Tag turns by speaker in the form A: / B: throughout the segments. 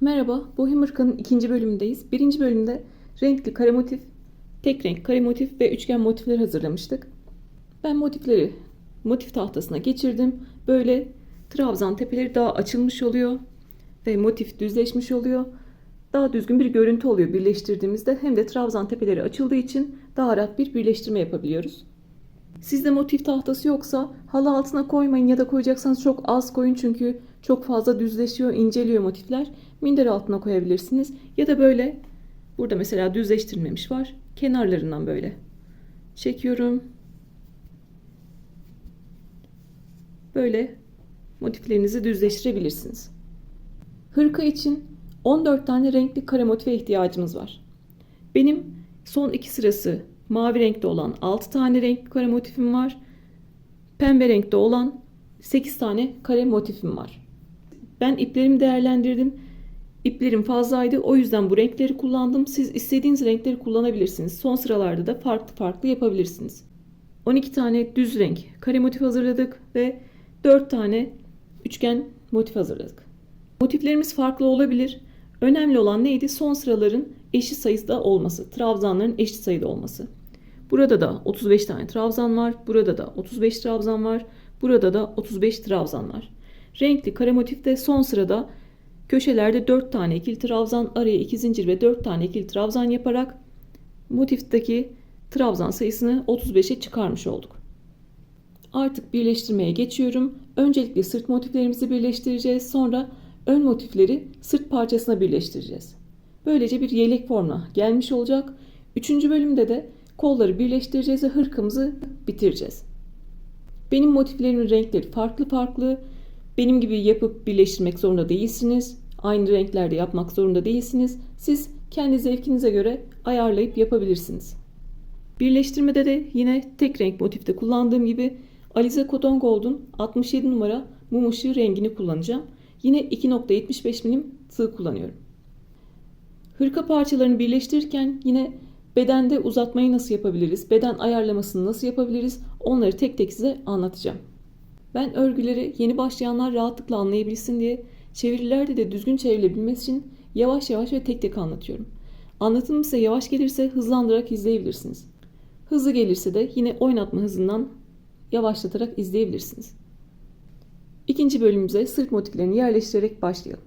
A: Merhaba, Bohem Irka'nın ikinci bölümündeyiz. Birinci bölümde renkli kare motif, tek renk kare motif ve üçgen motifleri hazırlamıştık. Ben motifleri motif tahtasına geçirdim. Böyle trabzan tepeleri daha açılmış oluyor ve motif düzleşmiş oluyor. Daha düzgün bir görüntü oluyor birleştirdiğimizde. Hem de trabzan tepeleri açıldığı için daha rahat bir birleştirme yapabiliyoruz. Sizde motif tahtası yoksa halı altına koymayın ya da koyacaksanız çok az koyun çünkü çok fazla düzleşiyor, inceliyor motifler. Minder altına koyabilirsiniz ya da böyle burada mesela düzleştirilmemiş var. Kenarlarından böyle çekiyorum. Böyle motiflerinizi düzleştirebilirsiniz. Hırka için 14 tane renkli kare motife ihtiyacımız var. Benim son iki sırası mavi renkte olan 6 tane renkli kare motifim var. Pembe renkte olan 8 tane kare motifim var. Ben iplerimi değerlendirdim. İplerim fazlaydı. O yüzden bu renkleri kullandım. Siz istediğiniz renkleri kullanabilirsiniz. Son sıralarda da farklı farklı yapabilirsiniz. 12 tane düz renk kare motif hazırladık ve 4 tane üçgen motif hazırladık. Motiflerimiz farklı olabilir. Önemli olan neydi? Son sıraların eşit sayıda olması. Trabzanların eşit sayıda olması. Burada da 35 tane trabzan var. Burada da 35 trabzan var. Burada da 35 trabzan var. Renkli kare motifte son sırada köşelerde 4 tane ikili trabzan, araya 2 zincir ve 4 tane ikili trabzan yaparak motifteki trabzan sayısını 35'e çıkarmış olduk. Artık birleştirmeye geçiyorum. Öncelikle sırt motiflerimizi birleştireceğiz. Sonra ön motifleri sırt parçasına birleştireceğiz. Böylece bir yelek formuna gelmiş olacak. Üçüncü bölümde de kolları birleştireceğiz ve hırkamızı bitireceğiz. Benim motiflerimin renkleri farklı farklı. Benim gibi yapıp birleştirmek zorunda değilsiniz. Aynı renklerde yapmak zorunda değilsiniz. Siz kendi zevkinize göre ayarlayıp yapabilirsiniz. Birleştirmede de yine tek renk motifte kullandığım gibi Alize Cotton Gold'un 67 numara mum ışığı rengini kullanacağım. Yine 2.75 milim tığ kullanıyorum. Hırka parçalarını birleştirirken yine bedende uzatmayı nasıl yapabiliriz, beden ayarlamasını nasıl yapabiliriz onları tek tek size anlatacağım. Ben örgüleri yeni başlayanlar rahatlıkla anlayabilsin diye çevirilerde de düzgün çevrilebilmesi için yavaş yavaş ve tek tek anlatıyorum. Anlatımım size yavaş gelirse hızlandırarak izleyebilirsiniz. Hızlı gelirse de yine oynatma hızından yavaşlatarak izleyebilirsiniz. İkinci bölümümüze sırt motiflerini yerleştirerek başlayalım.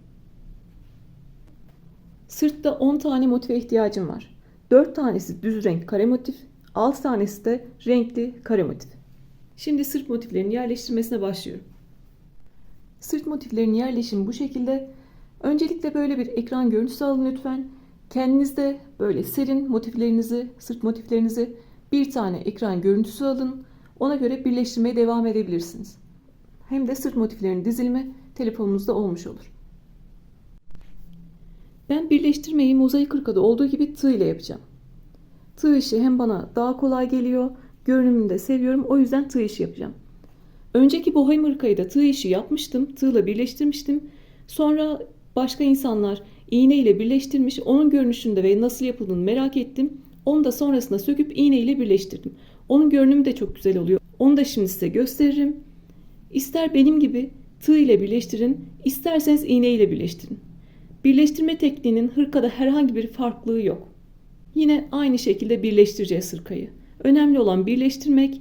A: Sırtta 10 tane motife ihtiyacım var. 4 tanesi düz renk kare motif, 6 tanesi de renkli kare motif. Şimdi sırt motiflerinin yerleştirmesine başlıyorum. Sırt motiflerinin yerleşimi bu şekilde. Öncelikle böyle bir ekran görüntüsü alın lütfen. Kendiniz de böyle serin motiflerinizi, sırt motiflerinizi bir tane ekran görüntüsü alın. Ona göre birleştirmeye devam edebilirsiniz. Hem de sırt motiflerinin dizilimi telefonunuzda olmuş olur. Ben birleştirmeyi mozaik hırkada olduğu gibi tığ ile yapacağım. Tığ işi hem bana daha kolay geliyor, görünümünü de seviyorum. O yüzden tığ işi yapacağım. Önceki bohem hırkayı da tığ işi yapmıştım. Tığla birleştirmiştim. Sonra başka insanlar iğne ile birleştirmiş. Onun görünüşünde ve nasıl yapıldığını merak ettim. Onu da sonrasında söküp iğne ile birleştirdim. Onun görünümü de çok güzel oluyor. Onu da şimdi size gösteririm. İster benim gibi tığ ile birleştirin, isterseniz iğne ile birleştirin. Birleştirme tekniğinin hırkada herhangi bir farklılığı yok. Yine aynı şekilde birleştireceğiz hırkayı. Önemli olan birleştirmek.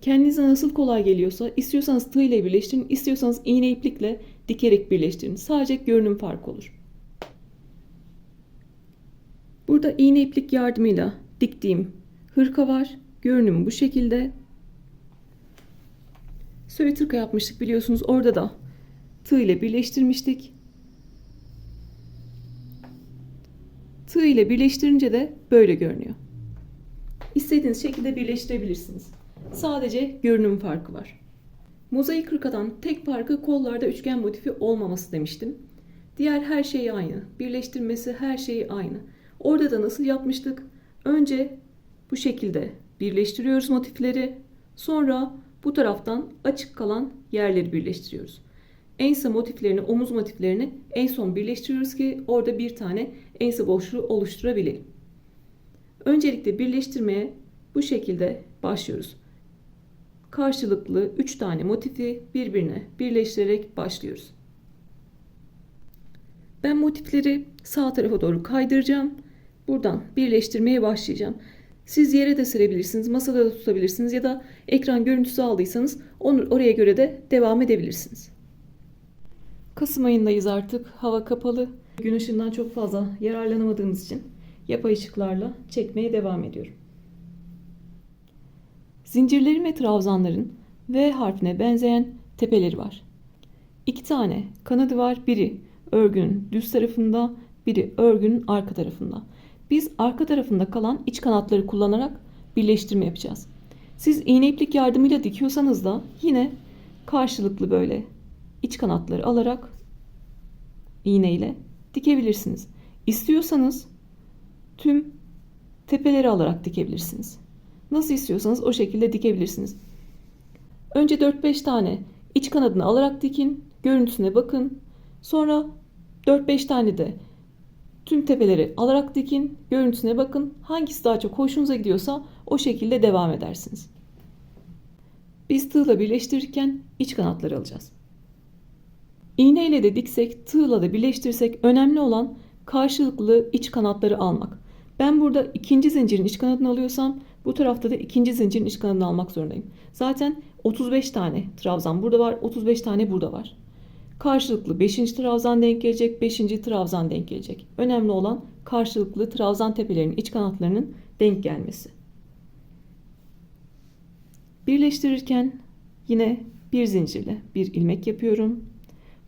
A: Kendinize nasıl kolay geliyorsa istiyorsanız tığ ile birleştirin, istiyorsanız iğne iplikle dikerek birleştirin. Sadece görünüm farkı olur. Burada iğne iplik yardımıyla diktiğim hırka var. Görünümü bu şekilde. Söğüt hırka yapmıştık biliyorsunuz. Orada da tığ ile birleştirmiştik. Tığ ile birleştirince de böyle görünüyor. İstediğiniz şekilde birleştirebilirsiniz. Sadece görünüm farkı var. Mozaik hırkadan tek farkı kollarda üçgen motifi olmaması demiştim. Diğer her şey aynı. Birleştirmesi her şey aynı. Orada da nasıl yapmıştık? Önce bu şekilde birleştiriyoruz motifleri. Sonra bu taraftan açık kalan yerleri birleştiriyoruz. Ense motiflerini, omuz motiflerini en son birleştiriyoruz ki orada bir tane ense boşluğu oluşturabilelim. Öncelikle birleştirmeye bu şekilde başlıyoruz. Karşılıklı 3 tane motifi birbirine birleştirerek başlıyoruz. Ben motifleri sağ tarafa doğru kaydıracağım. Buradan birleştirmeye başlayacağım. Siz yere de serebilirsiniz, masada da tutabilirsiniz ya da ekran görüntüsü aldıysanız oraya göre de devam edebilirsiniz. Kasım ayındayız artık. Hava kapalı. Gün ışığından çok fazla yararlanamadığımız için yapay ışıklarla çekmeye devam ediyorum. Zincirlerin ve trabzanların V harfine benzeyen tepeleri var. 2 tane kanadı var. Biri örgünün düz tarafında, biri örgünün arka tarafında. Biz arka tarafında kalan iç kanatları kullanarak birleştirme yapacağız. Siz iğne iplik yardımıyla dikiyorsanız da yine karşılıklı böyle iç kanatları alarak iğneyle dikebilirsiniz. İstiyorsanız tüm tepeleri alarak dikebilirsiniz. Nasıl istiyorsanız o şekilde dikebilirsiniz. Önce 4-5 tane iç kanadını alarak dikin, görüntüsüne bakın. Sonra 4-5 tane de tüm tepeleri alarak dikin, görüntüsüne bakın. Hangisi daha çok hoşunuza gidiyorsa o şekilde devam edersiniz. Biz tığla birleştirirken iç kanatları alacağız. İğne ile de diksek, tığla da birleştirsek önemli olan karşılıklı iç kanatları almak. Ben burada ikinci zincirin iç kanadını alıyorsam bu tarafta da ikinci zincirin iç kanadını almak zorundayım. Zaten 35 tane trabzan burada var, 35 tane burada var. Karşılıklı 5. trabzan denk gelecek, 5. trabzan denk gelecek. Önemli olan karşılıklı trabzan tepelerinin iç kanatlarının denk gelmesi. Birleştirirken yine bir zincirle bir ilmek yapıyorum.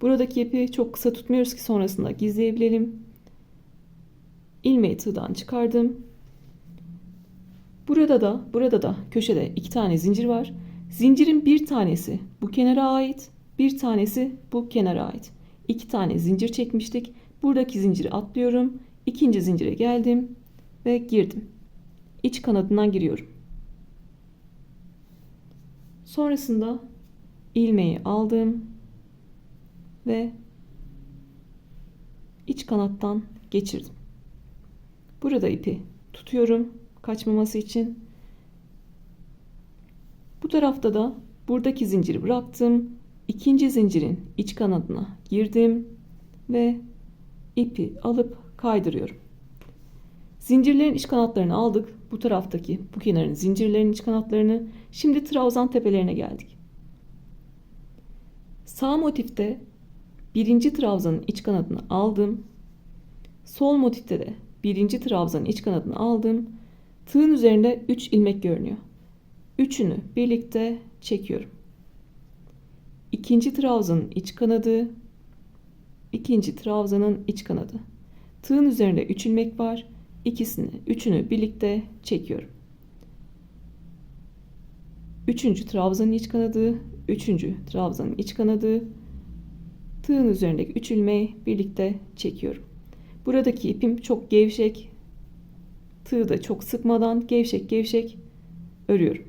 A: Buradaki ipi çok kısa tutmuyoruz ki sonrasında gizleyebilelim. İlmeği tığdan çıkardım. Burada da köşede 2 tane zincir var. Zincirin bir tanesi bu kenara ait, bir tanesi bu kenara ait. 2 tane zincir çekmiştik. Buradaki zinciri atlıyorum. İkinci zincire geldim ve girdim. İç kanadından giriyorum. Sonrasında ilmeği aldım ve iç kanattan geçirdim. Burada ipi tutuyorum kaçmaması için. Bu tarafta da buradaki zinciri bıraktım. İkinci zincirin iç kanadına girdim ve ipi alıp kaydırıyorum. Zincirlerin iç kanatlarını aldık. Bu taraftaki bu kenarın zincirlerin iç kanatlarını. Şimdi trabzan tepelerine geldik. Sağ motifte birinci trabzanın iç kanadını aldım. Sol motifte de birinci trabzanın iç kanadını aldım. Tığın üzerinde 3 ilmek görünüyor. Üçünü birlikte çekiyorum. İkinci trabzanın iç kanadı, ikinci trabzanın iç kanadı. Tığın üzerinde 3 ilmek var. Üçünü birlikte çekiyorum. Üçüncü trabzanın iç kanadı, üçüncü trabzanın iç kanadı. Tığın üzerindeki 3 ilmeği birlikte çekiyorum. Buradaki ipim çok gevşek. Tığı da çok sıkmadan gevşek gevşek örüyorum.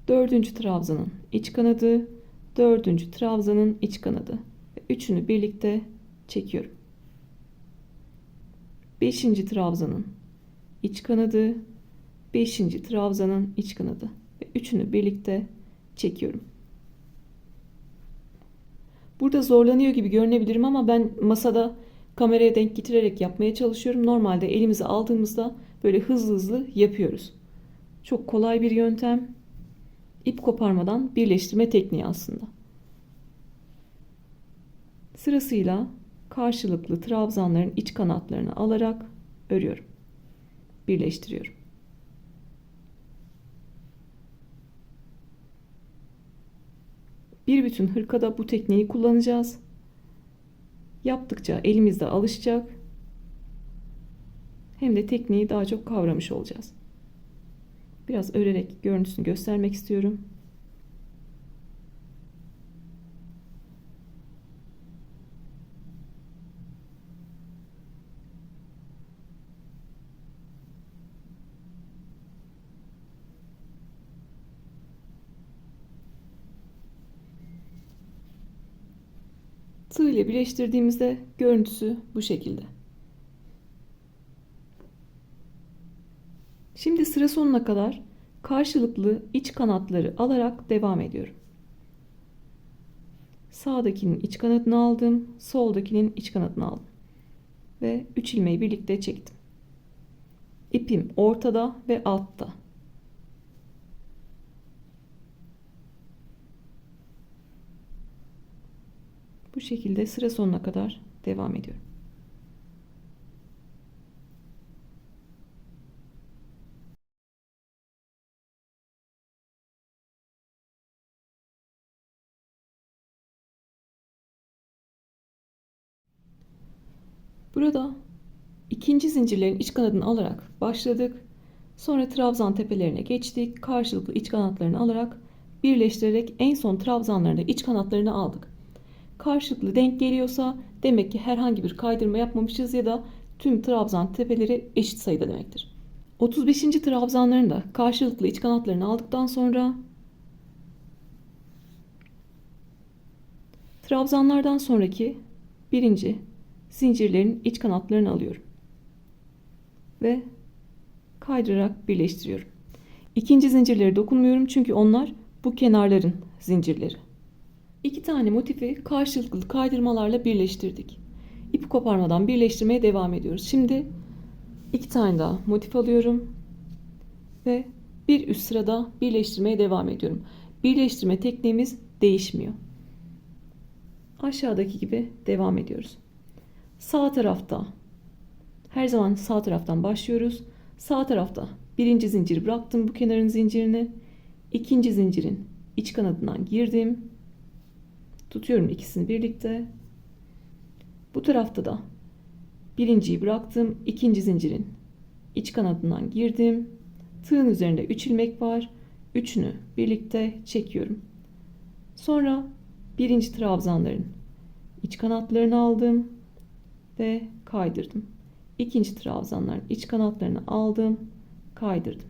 A: Dördüncü trabzanın iç kanadı, dördüncü trabzanın iç kanadı. Üçünü birlikte çekiyorum. Beşinci trabzanın iç kanadı, beşinci trabzanın iç kanadı. Ve üçünü birlikte çekiyorum. Burada zorlanıyor gibi görünebilirim ama ben masada kameraya denk getirerek yapmaya çalışıyorum. Normalde elimize aldığımızda böyle hızlı hızlı yapıyoruz. Çok kolay bir yöntem. İp koparmadan birleştirme tekniği aslında. Sırasıyla karşılıklı trabzanların iç kanatlarını alarak örüyorum. Birleştiriyorum. Bir bütün hırkada bu tekniği kullanacağız. Yaptıkça elimizde alışacak. Hem de tekniği daha çok kavramış olacağız. Biraz örerek görüntüsünü göstermek istiyorum. Tığ ile birleştirdiğimizde görüntüsü bu şekilde. Şimdi sıra sonuna kadar karşılıklı iç kanatları alarak devam ediyorum. Sağdakinin iç kanadını aldım, soldakinin iç kanadını aldım ve 3 ilmeği birlikte çektim. İpim ortada ve altta. Bu şekilde sıra sonuna kadar devam ediyorum. Burada ikinci zincirlerin iç kanadını alarak başladık. Sonra trabzan tepelerine geçtik. Karşılıklı iç kanatlarını alarak birleştirerek en son trabzanlarında iç kanatlarını aldık. Karşılıklı denk geliyorsa demek ki herhangi bir kaydırma yapmamışız ya da tüm trabzan tepeleri eşit sayıda demektir. 35. trabzanların da karşılıklı iç kanatlarını aldıktan sonra trabzanlardan sonraki birinci zincirlerin iç kanatlarını alıyorum ve kaydırarak birleştiriyorum. İkinci zincirlere dokunmuyorum çünkü onlar bu kenarların zincirleri. İki tane motifi karşılıklı kaydırmalarla birleştirdik. İpi koparmadan birleştirmeye devam ediyoruz. Şimdi iki tane daha motif alıyorum ve bir üst sırada birleştirmeye devam ediyorum. Birleştirme tekniğimiz değişmiyor. Aşağıdaki gibi devam ediyoruz. Sağ tarafta her zaman sağ taraftan başlıyoruz. Sağ tarafta birinci zinciri bıraktım bu kenarın zincirini. İkinci zincirin iç kanadından girdim. Tutuyorum ikisini birlikte. Bu tarafta da birinciyi bıraktım. İkinci zincirin iç kanadından girdim. Tığın üzerinde 3 ilmek var. Üçünü birlikte çekiyorum. Sonra birinci trabzanların iç kanatlarını aldım ve kaydırdım. İkinci trabzanların iç kanatlarını aldım, kaydırdım.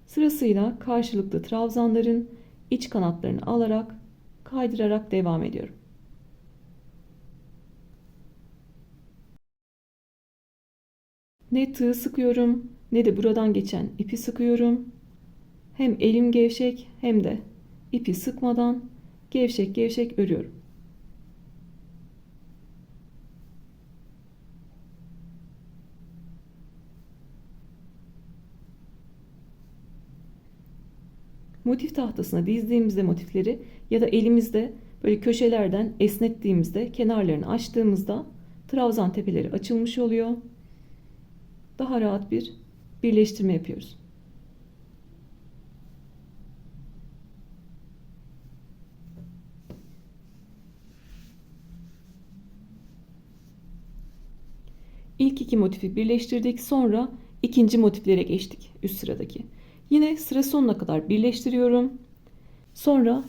A: Sırasıyla karşılıklı trabzanların iç kanatlarını alarak kaydırarak devam ediyorum. Ne tığ sıkıyorum ne de buradan geçen ipi sıkıyorum. Hem elim gevşek hem de ipi sıkmadan gevşek gevşek örüyorum. Motif tahtasına dizdiğimizde motifleri ya da elimizde böyle köşelerden esnettiğimizde kenarlarını açtığımızda trabzan tepeleri açılmış oluyor. Daha rahat bir birleştirme yapıyoruz. İlk iki motifi birleştirdik. Sonra ikinci motiflere geçtik üst sıradaki. Yine sıra sonuna kadar birleştiriyorum. Sonra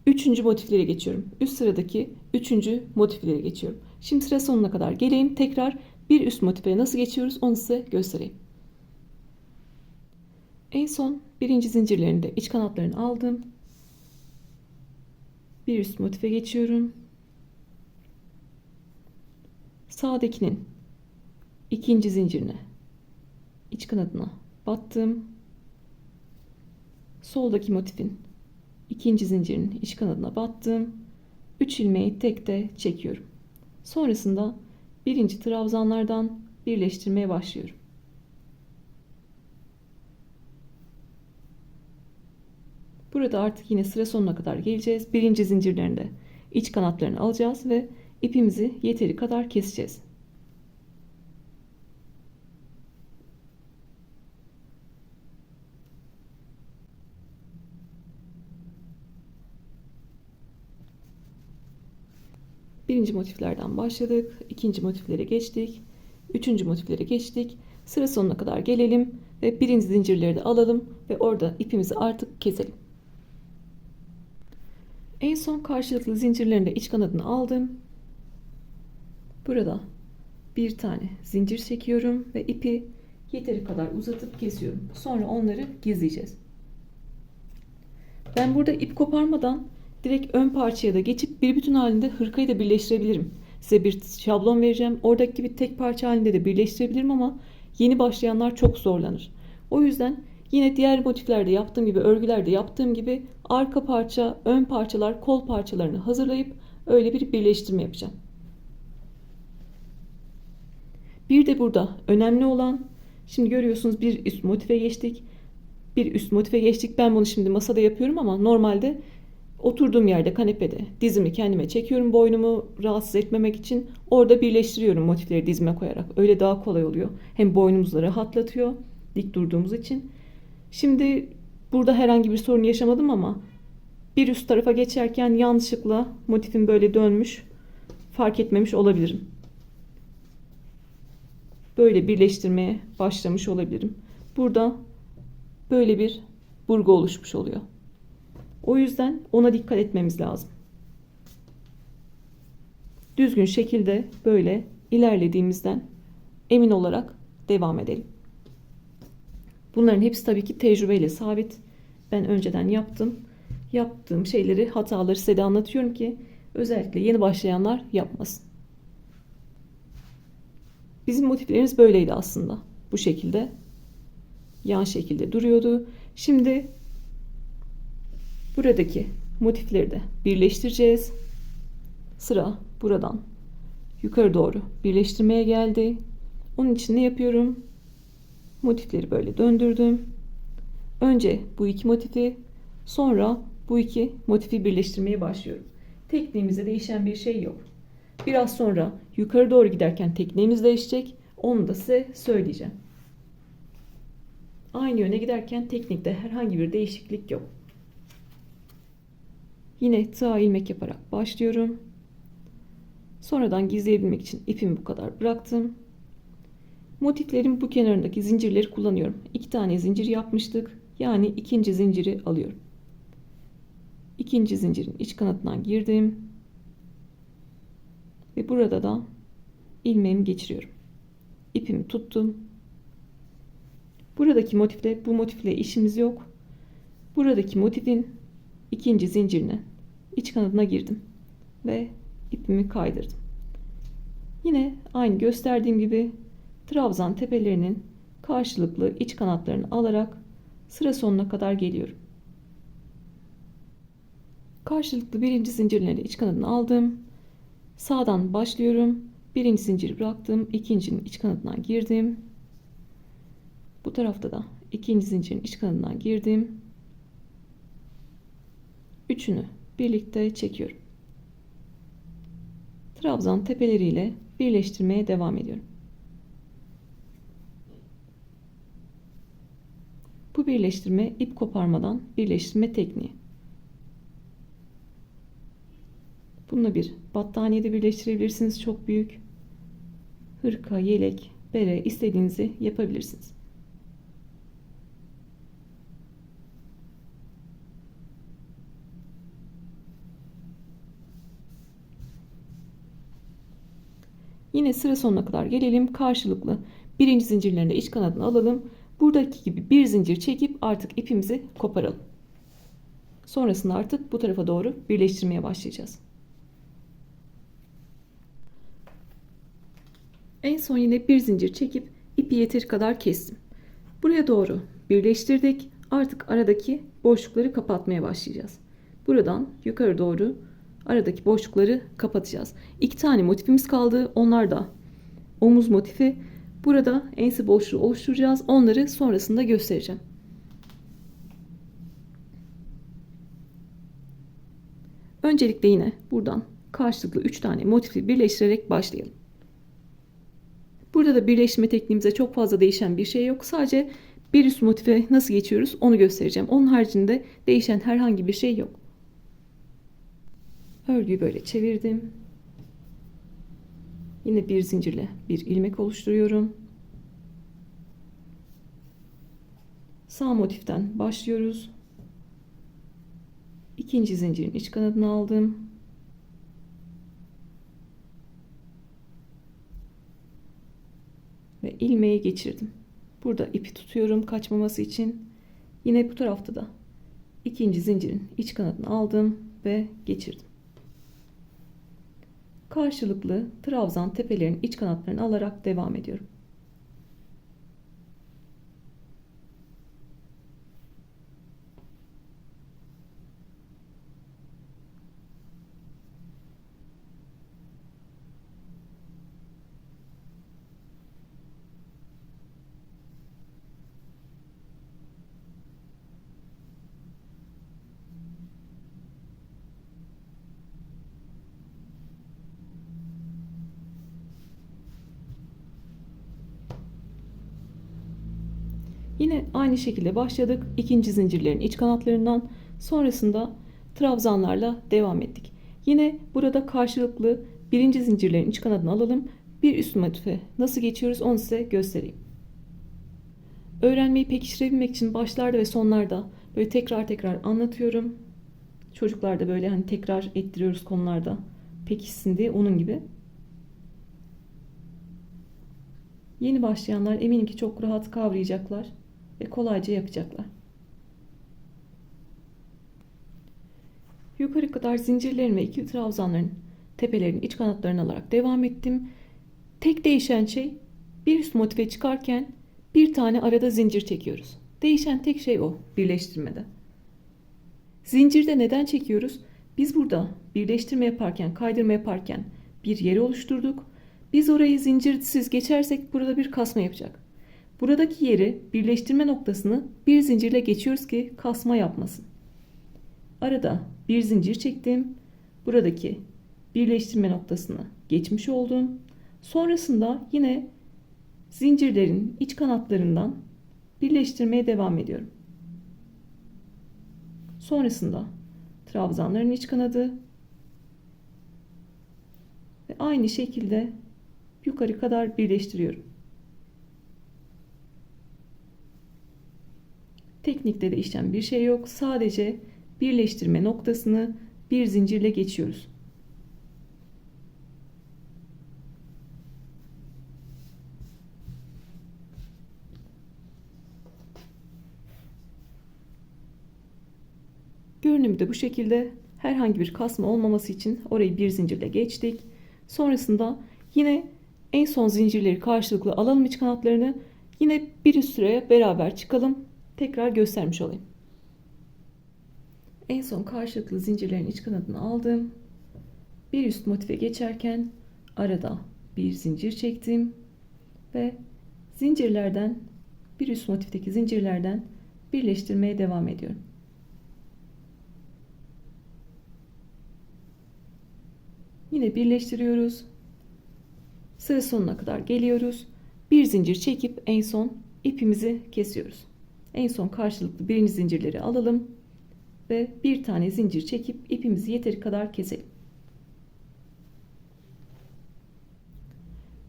A: üçüncü motiflere geçiyorum. Üst sıradaki üçüncü motiflere geçiyorum. Şimdi sıra sonuna kadar geleyim. Tekrar bir üst motife nasıl geçiyoruz onu size göstereyim. En son birinci zincirlerinde iç kanatlarını aldım. Bir üst motife geçiyorum. Sağdakinin ikinci zincirine iç kanadına battım. Soldaki motifin ikinci zincirinin iç kanadına battım. 3 ilmeği tekte çekiyorum. Sonrasında birinci trabzanlardan birleştirmeye başlıyorum. Burada artık yine sıra sonuna kadar geleceğiz. Birinci zincirlerinde iç kanatlarını alacağız ve ipimizi yeteri kadar keseceğiz. Birinci motiflerden başladık. İkinci motiflere geçtik. Üçüncü motiflere geçtik. Sıra sonuna kadar gelelim ve birinci zincirleri de alalım ve orada ipimizi artık keselim. En son karşılıklı zincirlerinde iç kanadını aldım. Burada bir tane zincir çekiyorum ve ipi yeteri kadar uzatıp kesiyorum. Sonra onları gizleyeceğiz. Ben burada ip koparmadan direkt ön parçaya da geçip bir bütün halinde hırkayı da birleştirebilirim. Size bir şablon vereceğim. Oradaki gibi tek parça halinde de birleştirebilirim ama yeni başlayanlar çok zorlanır. O yüzden Yine diğer motiflerde yaptığım gibi, örgülerde yaptığım gibi arka parça, ön parçalar, kol parçalarını hazırlayıp öyle bir birleştirme yapacağım. Bir de burada önemli olan, şimdi görüyorsunuz bir üst motife geçtik. Bir üst motife geçtik. Ben bunu şimdi masada yapıyorum ama normalde oturduğum yerde, kanepede dizimi kendime çekiyorum, boynumu rahatsız etmemek için. Orada birleştiriyorum motifleri dizime koyarak. Öyle daha kolay oluyor. Hem boynumuzu da rahatlatıyor dik durduğumuz için. Şimdi burada herhangi bir sorun yaşamadım ama bir üst tarafa geçerken yanlışlıkla motifim böyle dönmüş, fark etmemiş olabilirim. Böyle birleştirmeye başlamış olabilirim. Burada böyle bir burgu oluşmuş oluyor. O yüzden ona dikkat etmemiz lazım. Düzgün şekilde böyle ilerlediğimizden emin olarak devam edelim. Bunların hepsi tabii ki tecrübeyle sabit. Ben önceden yaptığım şeyleri, hataları size de anlatıyorum ki özellikle yeni başlayanlar yapmasın. Bizim motiflerimiz böyleydi aslında. Bu şekilde yan şekilde duruyordu. Şimdi buradaki motifleri de birleştireceğiz. Sıra buradan yukarı doğru birleştirmeye geldi. Onun için ne yapıyorum? Motifleri böyle döndürdüm. Önce bu iki motifi, sonra bu iki motifi birleştirmeye başlıyorum. Tekniğimizde değişen bir şey yok. Biraz sonra yukarı doğru giderken tekniğimiz değişecek. Onu da size söyleyeceğim. Aynı yöne giderken teknikte herhangi bir değişiklik yok. Yine tığ ilmek yaparak başlıyorum. Sonradan gizleyebilmek için ipimi bu kadar bıraktım. Motiflerin bu kenarındaki zincirleri kullanıyorum. 2 tane zincir yapmıştık. Yani ikinci zinciri alıyorum. İkinci zincirin iç kanatından girdim. Ve burada da ilmeğimi geçiriyorum. İpimi tuttum. Buradaki motifle, bu motifle işimiz yok. Buradaki motifin ikinci zincirine, iç kanadına girdim. Ve ipimi kaydırdım. Yine aynı gösterdiğim gibi trabzan tepelerinin karşılıklı iç kanatlarını alarak sıra sonuna kadar geliyorum. Karşılıklı birinci zincirleri iç kanadını aldım. Sağdan başlıyorum. Birinci zinciri bıraktım. İkincinin iç kanadından girdim. Bu tarafta da ikinci zincirin iç kanadından girdim. Üçünü birlikte çekiyorum. Trabzan tepeleriyle birleştirmeye devam ediyorum. Bu birleştirme ip koparmadan birleştirme tekniği. Bununla bir battaniyede birleştirebilirsiniz. Çok büyük. Hırka, yelek, bere istediğinizi yapabilirsiniz. Yine sıra sonuna kadar gelelim. Karşılıklı birinci zincirlerinde iç kanadını alalım. Buradaki gibi bir zincir çekip artık ipimizi koparalım. Sonrasında artık bu tarafa doğru birleştirmeye başlayacağız. En son yine bir zincir çekip ipi yeteri kadar kestim. Buraya doğru birleştirdik. Artık aradaki boşlukları kapatmaya başlayacağız. Buradan yukarı doğru aradaki boşlukları kapatacağız. 2 tane motifimiz kaldı. Onlar da omuz motifi. Burada ense boşluğu oluşturacağız. Onları sonrasında göstereceğim. Öncelikle yine buradan karşılıklı 3 tane motifi birleştirerek başlayalım. Burada da birleştirme tekniğimize çok fazla değişen bir şey yok. Sadece bir üst motife nasıl geçiyoruz onu göstereceğim. Onun haricinde değişen herhangi bir şey yok. Örgüyü böyle çevirdim. Yine bir zincirle bir ilmek oluşturuyorum. Sağ motiften başlıyoruz. İkinci zincirin iç kanadını aldım. Ve ilmeği geçirdim. Burada ipi tutuyorum kaçmaması için. Yine bu tarafta da ikinci zincirin iç kanadını aldım ve geçirdim. Karşılıklı trabzan tepelerin iç kanatlarını alarak devam ediyorum. Yine aynı şekilde başladık. İkinci zincirlerin iç kanatlarından, sonrasında trabzanlarla devam ettik. Yine burada karşılıklı birinci zincirlerin iç kanadını alalım. Bir üst motife nasıl geçiyoruz onu size göstereyim. Öğrenmeyi pekiştirebilmek için başlarda ve sonlarda böyle tekrar tekrar anlatıyorum. Çocuklar da böyle hani tekrar ettiriyoruz konularda pekişsin diye, onun gibi. Yeni başlayanlar eminim ki çok rahat kavrayacaklar ve kolayca yapacaklar. Yukarı kadar zincirlerin ve ikili trabzanların tepelerin iç kanatlarını alarak devam ettim. Tek değişen şey, bir üst motife çıkarken bir tane arada zincir çekiyoruz. Değişen tek şey o birleştirmede. Zincirde neden çekiyoruz? Biz burada birleştirme yaparken, kaydırma yaparken bir yeri oluşturduk. Biz orayı zincirsiz geçersek burada bir kasma yapacak. Buradaki yeri, birleştirme noktasını bir zincirle geçiyoruz ki kasma yapmasın. Arada bir zincir çektim. Buradaki birleştirme noktasını geçmiş oldum. Sonrasında yine zincirlerin iç kanatlarından birleştirmeye devam ediyorum. Sonrasında trabzanların iç kanadı ve aynı şekilde yukarı kadar birleştiriyorum. Teknikte değişen bir şey yok. Sadece birleştirme noktasını bir zincirle geçiyoruz. Görünümü de bu şekilde. Herhangi bir kasma olmaması için orayı bir zincirle geçtik. Sonrasında yine en son zincirleri karşılıklı alalım iç kanatlarını. Yine bir üst sıraya beraber çıkalım. Tekrar göstermiş olayım. En son karşılıklı zincirlerin iç kanadını aldım. Bir üst motife geçerken arada bir zincir çektim ve zincirlerden, bir üst motifteki zincirlerden birleştirmeye devam ediyorum. Yine birleştiriyoruz. Sıra sonuna kadar geliyoruz. Bir zincir çekip en son ipimizi kesiyoruz. En son karşılıklı birinci zincirleri alalım ve bir tane zincir çekip ipimizi yeteri kadar keselim.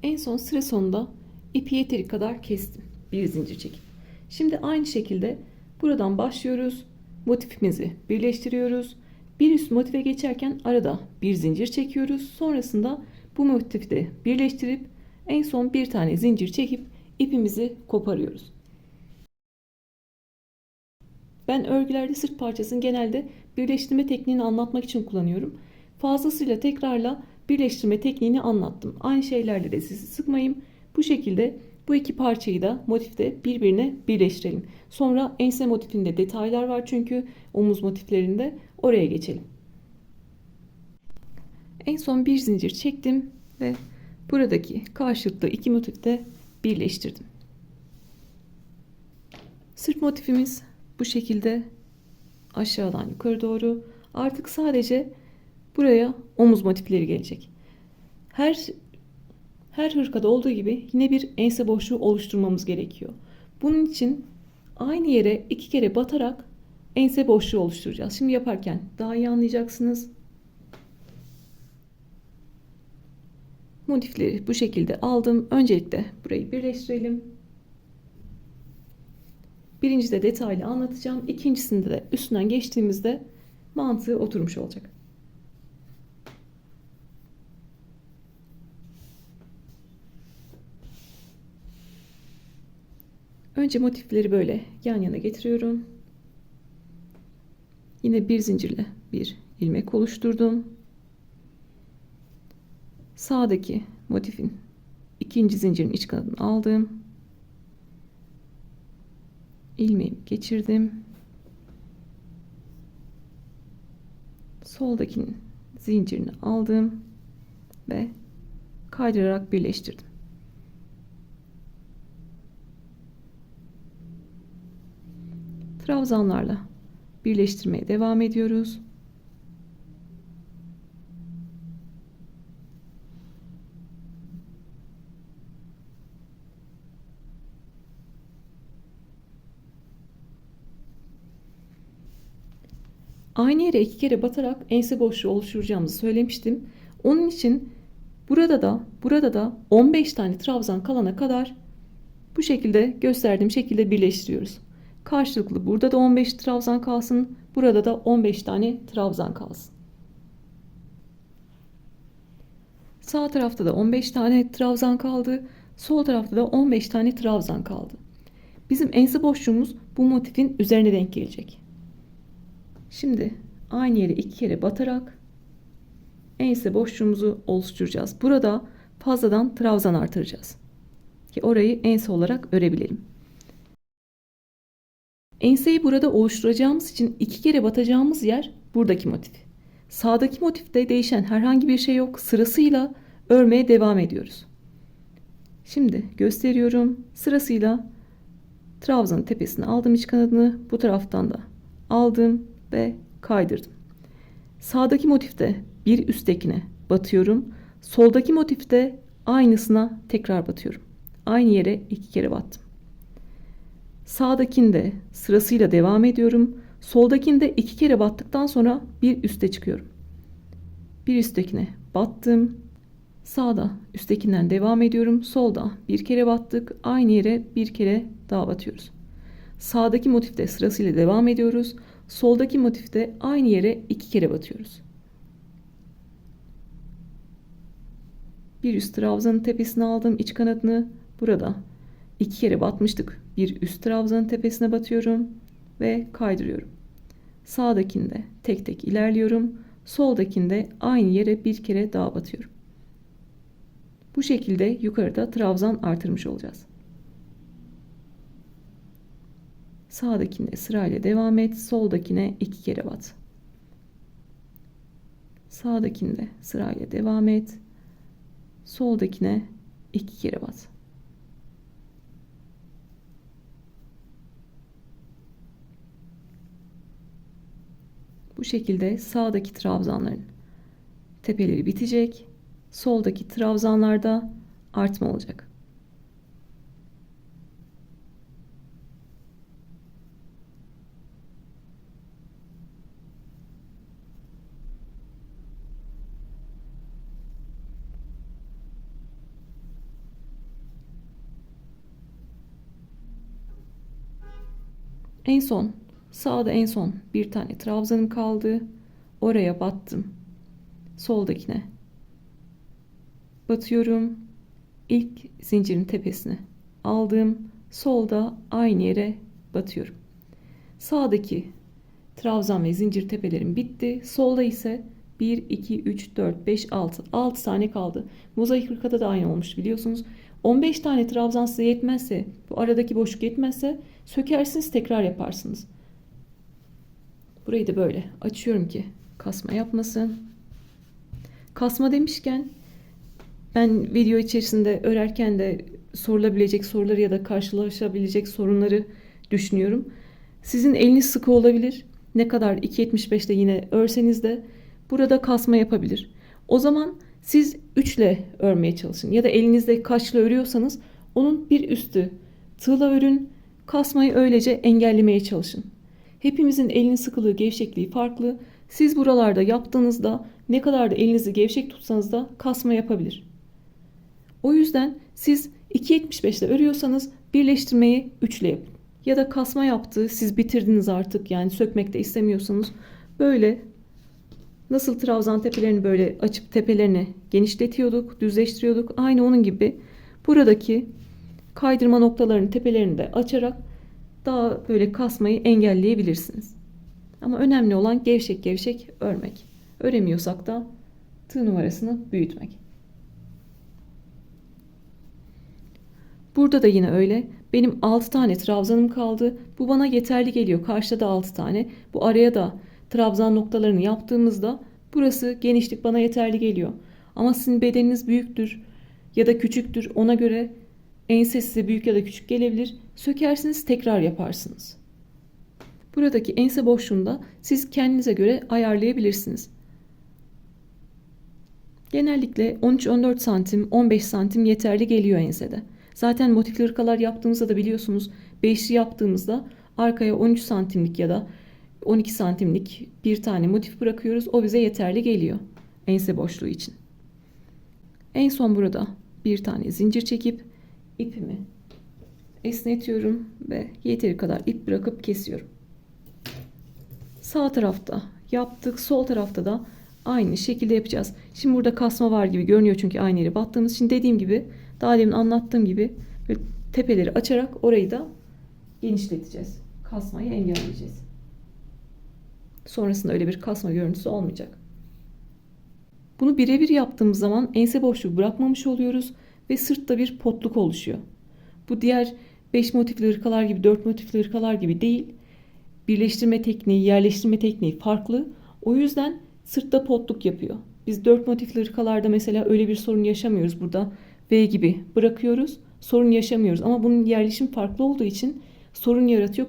A: En son sıra sonunda ipi yeteri kadar kestim. Bir zincir çekip. Şimdi aynı şekilde buradan başlıyoruz. Motifimizi birleştiriyoruz. Bir üst motife geçerken arada bir zincir çekiyoruz. Sonrasında bu motifi de birleştirip en son bir tane zincir çekip ipimizi koparıyoruz. Ben örgülerde sırt parçasını genelde birleştirme tekniğini anlatmak için kullanıyorum. Fazlasıyla tekrarla birleştirme tekniğini anlattım. Aynı şeylerle de sizi sıkmayayım. Bu şekilde bu iki parçayı da motifte birbirine birleştirelim. Sonra ense motifinde detaylar var çünkü omuz motiflerinde, oraya geçelim. En son bir zincir çektim ve buradaki karşılıklı iki motifte birleştirdim. Sırt motifimiz bu şekilde aşağıdan yukarı doğru. Artık sadece buraya omuz motifleri gelecek. Her hırkada olduğu gibi yine bir ense boşluğu oluşturmamız gerekiyor. Bunun için aynı yere iki kere batarak ense boşluğu oluşturacağız. Şimdi yaparken daha iyi anlayacaksınız. Motifleri bu şekilde aldım. Öncelikle burayı birleştirelim. Birincide detaylı anlatacağım. İkincisinde de üstünden geçtiğimizde mantığı oturmuş olacak. Önce motifleri böyle yan yana getiriyorum. Yine bir zincirle bir ilmek oluşturdum. Sağdaki motifin ikinci zincirin iç kanadını aldım. İlmeğimi geçirdim. Soldakinin zincirini aldım ve kaydırarak birleştirdim. Trabzanlarla birleştirmeye devam ediyoruz. Aynı yere 2 kere batarak ense boşluğu oluşturacağımızı söylemiştim. Onun için burada da 15 tane trabzan kalana kadar bu şekilde gösterdiğim şekilde birleştiriyoruz. Karşılıklı burada da 15 trabzan kalsın, burada da 15 tane trabzan kalsın. Sağ tarafta da 15 tane trabzan kaldı, sol tarafta da 15 tane trabzan kaldı. Bizim ense boşluğumuz bu motifin üzerine denk gelecek. Şimdi aynı yere 2 kere batarak ense boşluğumuzu oluşturacağız. Burada fazladan trabzan artıracağız ki orayı ense olarak örebilelim. Enseyi burada oluşturacağımız için 2 kere batacağımız yer buradaki motif. Sağdaki motifte değişen herhangi bir şey yok. Sırasıyla örmeye devam ediyoruz. Şimdi gösteriyorum. Sırasıyla trabzanın tepesine aldım iç kanadını. Bu taraftan da aldım ve kaydırdım. Sağdaki motifte bir üsttekine batıyorum. Soldaki motifte aynısına tekrar batıyorum. Aynı yere 2 kere battım. Sağdakinde sırasıyla devam ediyorum. Soldakinde 2 kere battıktan sonra bir üste çıkıyorum. Bir üsttekine battım. Sağda üsttekinden devam ediyorum. Solda bir kere battık. Aynı yere bir kere daha batıyoruz. Sağdaki motifte sırasıyla devam ediyoruz. Soldaki motifte aynı yere 2 kere batıyoruz. Bir üst trabzanın tepesine aldım iç kanadını. Burada 2 kere batmıştık. Bir üst trabzanın tepesine batıyorum ve kaydırıyorum. Sağdakinde tek tek ilerliyorum. Soldakinde aynı yere bir kere daha batıyorum. Bu şekilde yukarıda trabzan artırmış olacağız. Sağdakinde sırayla devam et. Soldakine 2 kere bat. Sağdakinde sırayla devam et. Soldakine 2 kere bat. Bu şekilde sağdaki trabzanların tepeleri bitecek. Soldaki trabzanlarda artma olacak. En son sağda en son bir tane trabzanım kaldı. Oraya battım. Soldakine batıyorum. İlk zincirin tepesine aldım. Solda aynı yere batıyorum. Sağdaki trabzan ve zincir tepelerim bitti. Solda ise 1, 2, 3, 4, 5, 6. 6 tane kaldı. Mozaik hırkada da aynı olmuş biliyorsunuz. 15 tane trabzan size yetmezse, bu aradaki boşluk yetmezse sökersiniz, tekrar yaparsınız. Burayı da böyle açıyorum ki kasma yapmasın. Kasma demişken ben video içerisinde örerken de sorulabilecek soruları ya da karşılaşabilecek sorunları düşünüyorum. Sizin eliniz sıkı olabilir. Ne kadar 2.75'te yine örseniz de burada kasma yapabilir. O zaman siz 3 ile örmeye çalışın. Ya da elinizde kaşla örüyorsanız onun bir üstü tığla örün. Kasmayı öylece engellemeye çalışın. Hepimizin elinin sıkılığı, gevşekliği farklı. Siz buralarda yaptığınızda ne kadar da elinizi gevşek tutsanız da kasma yapabilir. O yüzden siz 2.75'te örüyorsanız birleştirmeyi 3 ile yapın. Ya da kasma yaptı, siz bitirdiniz artık, yani sökmek de istemiyorsanız böyle nasıl trabzan tepelerini böyle açıp tepelerini genişletiyorduk, düzleştiriyorduk. Aynı onun gibi buradaki kaydırma noktalarının tepelerini de açarak daha böyle kasmayı engelleyebilirsiniz. Ama önemli olan gevşek gevşek örmek. Öremiyorsak da tığ numarasını büyütmek. Burada da yine öyle. Benim 6 tane trabzanım kaldı. Bu bana yeterli geliyor. Karşıda da 6 tane. Bu araya da trabzan noktalarını yaptığımızda burası genişlik bana yeterli geliyor. Ama sizin bedeniniz büyüktür ya da küçüktür. Ona göre ense size büyük ya da küçük gelebilir. Sökersiniz, tekrar yaparsınız. Buradaki ense boşluğunda siz kendinize göre ayarlayabilirsiniz. Genellikle 13-14 santim, 15 santim yeterli geliyor ensede. Zaten motifli hırkalar yaptığımızda da biliyorsunuz, beşli yaptığımızda arkaya 13 santimlik ya da 12 santimlik bir tane motif bırakıyoruz. O bize yeterli geliyor ense boşluğu için. En son burada bir tane zincir çekip ipimi esnetiyorum ve yeteri kadar ip bırakıp kesiyorum. Sağ tarafta yaptık, sol tarafta da aynı şekilde yapacağız. Şimdi burada kasma var gibi görünüyor çünkü aynı yere battığımız için, dediğim gibi, daha demin anlattığım gibi tepeleri açarak orayı da genişleteceğiz. Kasmayı engelleyeceğiz. Sonrasında öyle bir kasma görüntüsü olmayacak. Bunu birebir yaptığımız zaman ense boşluğu bırakmamış oluyoruz ve sırtta bir potluk oluşuyor. Bu diğer 5 motifli hırkalar gibi, 4 motifli hırkalar gibi değil. Birleştirme tekniği, yerleştirme tekniği farklı. O yüzden sırtta potluk yapıyor. Biz 4 motifli hırkalarda mesela öyle bir sorun yaşamıyoruz. Burada V gibi bırakıyoruz. Sorun yaşamıyoruz. Ama bunun yerleşim farklı olduğu için sorun yaratıyor.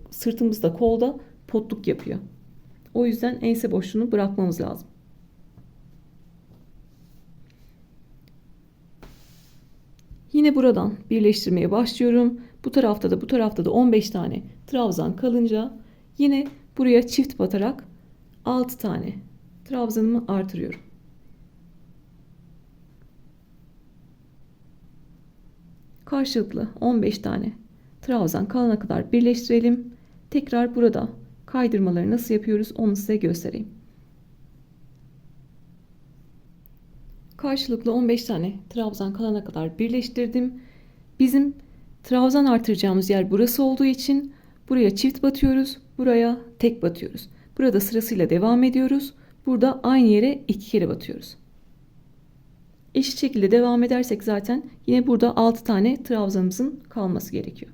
A: Sırtımızda, kolda potluk yapıyor. O yüzden ense boşluğunu bırakmamız lazım. Yine buradan birleştirmeye başlıyorum. Bu tarafta da 15 tane trabzan kalınca yine buraya çift batarak 6 tane trabzanımı artırıyorum. Karşılıklı 15 tane trabzan kalana kadar birleştirelim. Tekrar burada kaydırmaları nasıl yapıyoruz onu size göstereyim. Karşılıklı 15 tane trabzan kalana kadar birleştirdim. Bizim trabzan artıracağımız yer burası olduğu için buraya çift batıyoruz, buraya tek batıyoruz. Burada sırasıyla devam ediyoruz. Burada aynı yere 2 kere batıyoruz. Eşit şekilde devam edersek zaten yine burada 6 tane trabzanımızın kalması gerekiyor.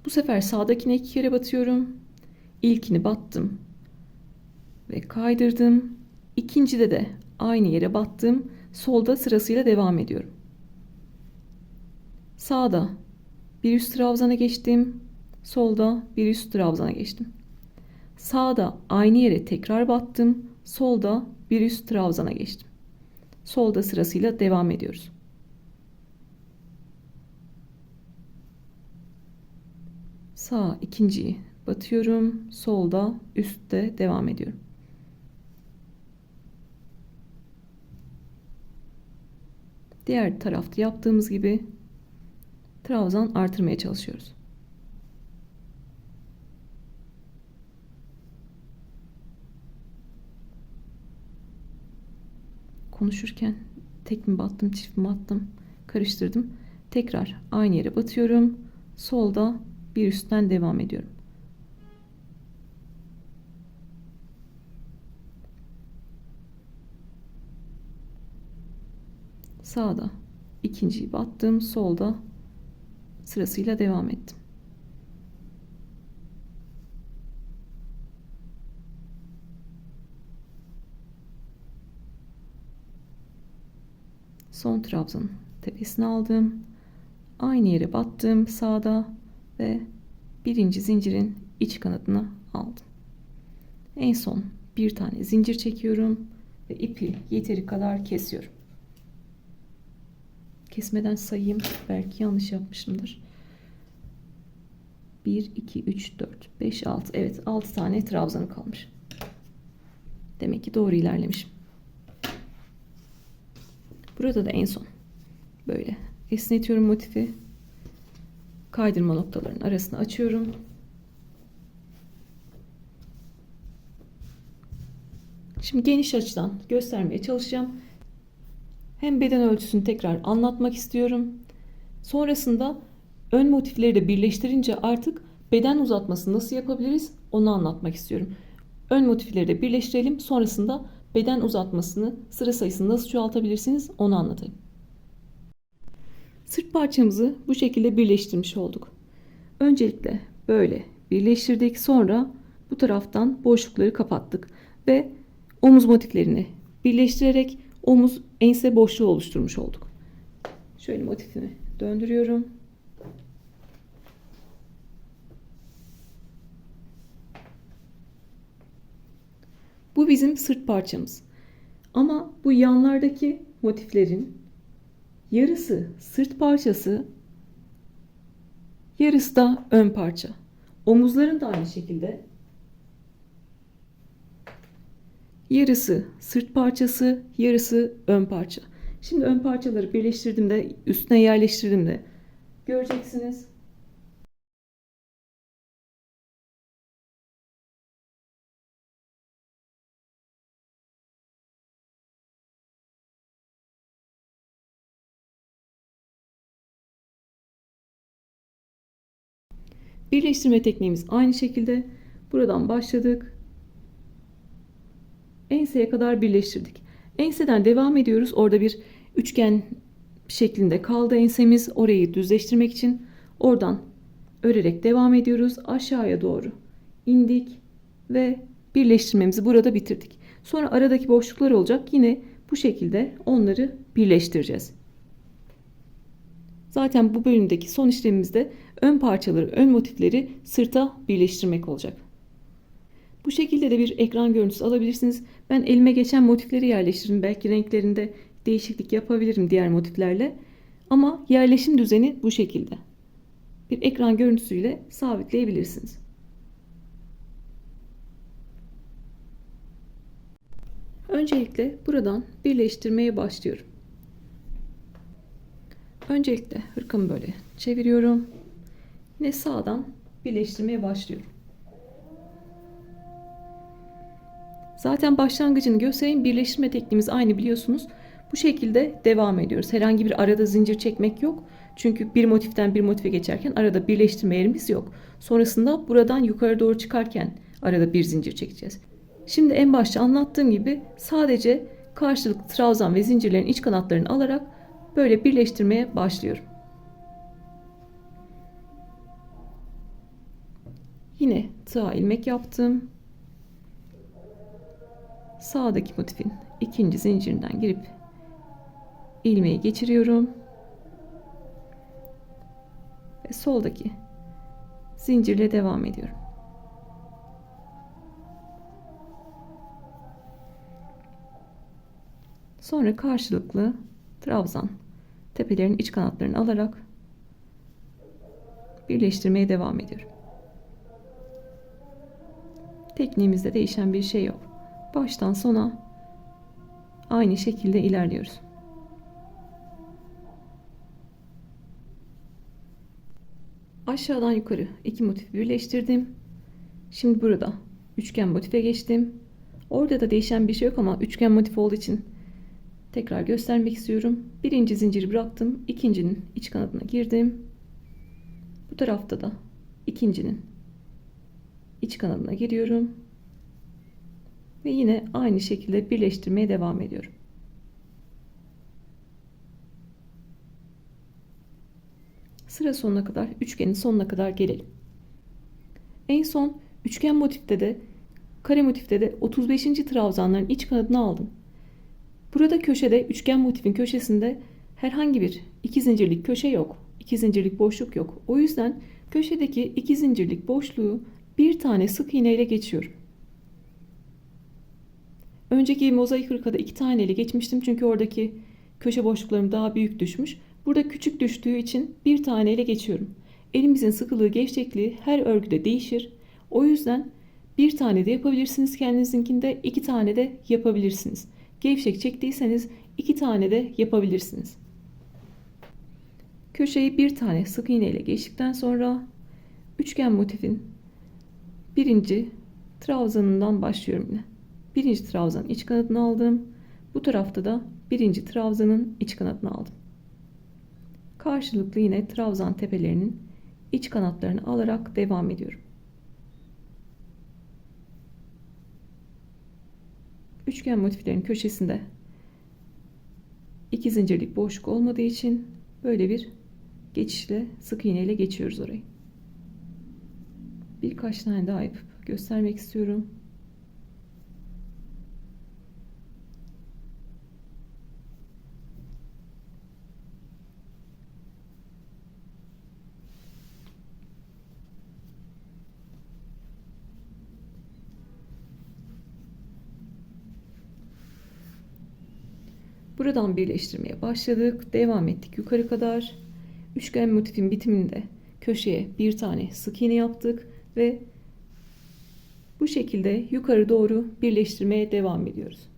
A: Bu sefer sağdakine 2 kere batıyorum. İlkini battım ve kaydırdım. İkincide de aynı yere battım. Solda sırasıyla devam ediyorum. Sağda bir üst trabzana geçtim. Solda bir üst trabzana geçtim. Sağda aynı yere tekrar battım. Solda bir üst trabzana geçtim. Solda sırasıyla devam ediyoruz. Sağ ikinciyi batıyorum. Solda üstte devam ediyorum. Diğer tarafta yaptığımız gibi trabzan artırmaya çalışıyoruz. Konuşurken tek mi battım, çift mi battım karıştırdım. Tekrar aynı yere batıyorum. Solda bir üstten devam ediyorum. Sağda ikinciyi battım. Solda sırasıyla devam ettim. Son trabzanın tepesine aldım. Aynı yere battım sağda ve birinci zincirin iç kanadına aldım. En son bir tane zincir çekiyorum ve ipi yeteri kadar kesiyorum. Kesmeden sayayım, belki yanlış yapmışımdır. 1, 2, 3, 4, 5, 6. Evet, 6 tane trabzanım kalmış. Demek ki doğru ilerlemişim. Burada da en son böyle esnetiyorum motifi. Kaydırma noktalarının arasını açıyorum. Şimdi geniş açıdan göstermeye çalışacağım. Hem beden ölçüsünü tekrar anlatmak istiyorum. Sonrasında ön motifleri de birleştirince artık beden uzatmasını nasıl yapabiliriz onu anlatmak istiyorum. Ön motifleri de birleştirelim. Sonrasında beden uzatmasını, sıra sayısını nasıl çoğaltabilirsiniz onu anlatayım. Sırt parçamızı bu şekilde birleştirmiş olduk. Öncelikle böyle birleştirdik. Sonra bu taraftan boşlukları kapattık ve omuz motiflerini birleştirerek omuz ense boşluğu oluşturmuş olduk. Şöyle motifini döndürüyorum. Bu bizim sırt parçamız. Ama bu yanlardaki motiflerin yarısı sırt parçası, Yarısı da ön parça. Omuzların da aynı şekilde. Yarısı sırt parçası, yarısı ön parça. Şimdi ön parçaları birleştirdiğimde, üstüne yerleştirdiğimde göreceksiniz. Birleştirme tekniğimiz aynı şekilde. Buradan başladık. Enseye kadar birleştirdik. Enseden devam ediyoruz. Orada bir üçgen şeklinde kaldı ensemiz. Orayı düzleştirmek için oradan örerek devam ediyoruz. Aşağıya doğru indik ve birleştirmemizi burada bitirdik. Sonra aradaki boşluklar olacak. Yine bu şekilde onları birleştireceğiz. Zaten bu bölümdeki son işlemimizde ön parçaları, ön motifleri sırta birleştirmek olacak. Bu şekilde de bir ekran görüntüsü alabilirsiniz. Ben elime geçen motifleri yerleştiririm. Belki renklerinde değişiklik yapabilirim diğer motiflerle. Ama yerleşim düzeni bu şekilde. Bir ekran görüntüsüyle sabitleyebilirsiniz. Öncelikle buradan birleştirmeye başlıyorum. Öncelikle hırkamı böyle çeviriyorum. Yine sağdan birleştirmeye başlıyorum. Zaten başlangıcını göstereyim. Birleştirme tekniğimiz aynı biliyorsunuz. Bu şekilde devam ediyoruz. Herhangi bir arada zincir çekmek yok. Çünkü bir motiften bir motife geçerken arada birleştirme yerimiz yok. Sonrasında buradan yukarı doğru çıkarken arada bir zincir çekeceğiz. Şimdi en başta anlattığım gibi sadece karşılıklı trabzan ve zincirlerin iç kanatlarını alarak böyle birleştirmeye başlıyorum. Yine tığ ilmek yaptım. Sağdaki motifin ikinci zincirinden girip ilmeği geçiriyorum. Ve soldaki zincirle devam ediyorum. Sonra karşılıklı trabzan tepelerin iç kanatlarını alarak birleştirmeye devam ediyorum. Tekniğimizde değişen bir şey yok. Baştan sona aynı şekilde ilerliyoruz. Aşağıdan yukarı iki motif birleştirdim. Şimdi burada üçgen motife geçtim. Orada da değişen bir şey yok ama üçgen motif olduğu için tekrar göstermek istiyorum. Birinci zinciri bıraktım. İkincinin iç kanadına girdim. Bu tarafta da ikincinin iç kanadına giriyorum. Ve yine aynı şekilde birleştirmeye devam ediyorum. Sıra sonuna kadar, üçgenin sonuna kadar gelelim. En son üçgen motifte de kare motifte de 35. trabzanların iç kanadını aldım. Burada köşede üçgen motifin köşesinde herhangi bir iki zincirlik köşe yok. İki zincirlik boşluk yok. O yüzden köşedeki iki zincirlik boşluğu bir tane sık iğne ile geçiyorum. Önceki mozaik hırkada iki taneyle geçmiştim çünkü oradaki köşe boşluklarım daha büyük düşmüş. Burada küçük düştüğü için bir taneyle geçiyorum. Elimizin sıkılığı, gevşekliği her örgüde değişir. O yüzden bir tane de yapabilirsiniz kendinizinkinde, iki tane de yapabilirsiniz. Gevşek çektiyseniz iki tane de yapabilirsiniz. Köşeyi bir tane sık iğne ile geçtikten sonra üçgen motifin birinci trabzanından başlıyorum yine. Birinci trabzanın iç kanadını aldım. Bu tarafta da birinci trabzanın iç kanadını aldım. Karşılıklı yine trabzan tepelerinin iç kanatlarını alarak devam ediyorum. Üçgen motiflerin köşesinde iki zincirlik boşluk olmadığı için böyle bir geçişle sık iğne ile geçiyoruz orayı. Birkaç tane daha yapıp göstermek istiyorum. Buradan birleştirmeye başladık. Devam ettik yukarı kadar. Üçgen motifin bitiminde köşeye bir tane sık iğne yaptık ve bu şekilde yukarı doğru birleştirmeye devam ediyoruz.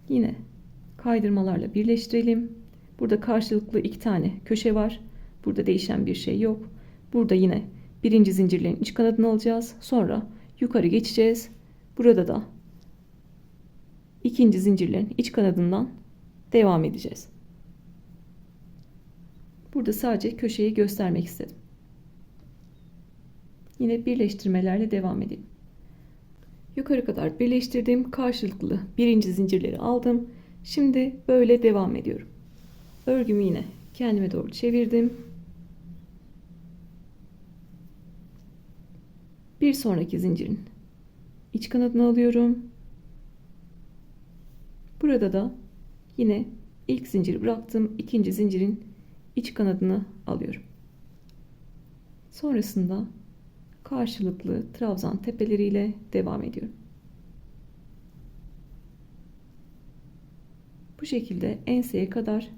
A: Yine kaydırmalarla birleştirelim. Burada karşılıklı 2 tane köşe var. Burada değişen bir şey yok. Burada yine birinci zincirlerin iç kanadını alacağız. Sonra yukarı geçeceğiz. Burada da ikinci zincirlerin iç kanadından devam edeceğiz. Burada sadece köşeyi göstermek istedim. Yine birleştirmelerle devam edelim. Yukarı kadar birleştirdim. Karşılıklı birinci zincirleri aldım. Şimdi böyle devam ediyorum. Örgümü yine kendime doğru çevirdim. Bir sonraki zincirin iç kanadını alıyorum. Burada da yine ilk zinciri bıraktım. İkinci zincirin iç kanadını alıyorum. Sonrasında karşılıklı trabzan tepeleriyle devam ediyorum. Bu şekilde enseye kadar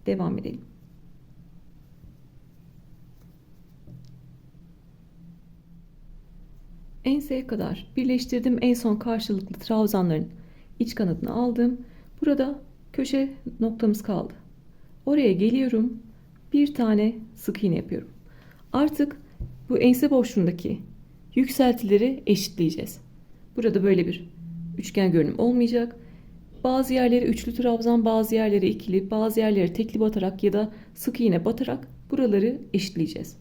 A: devam edelim. Enseye kadar birleştirdim. En son karşılıklı trabzanların iç kanadını aldım. Burada köşe noktamız kaldı. Oraya geliyorum. Bir tane sık iğne yapıyorum. Artık bu ense boşluğundaki yükseltileri eşitleyeceğiz. Burada böyle bir üçgen görünüm olmayacak. Bazı yerleri üçlü trabzan, bazı yerleri ikili, bazı yerleri tekli batarak ya da sık iğne batarak buraları eşitleyeceğiz.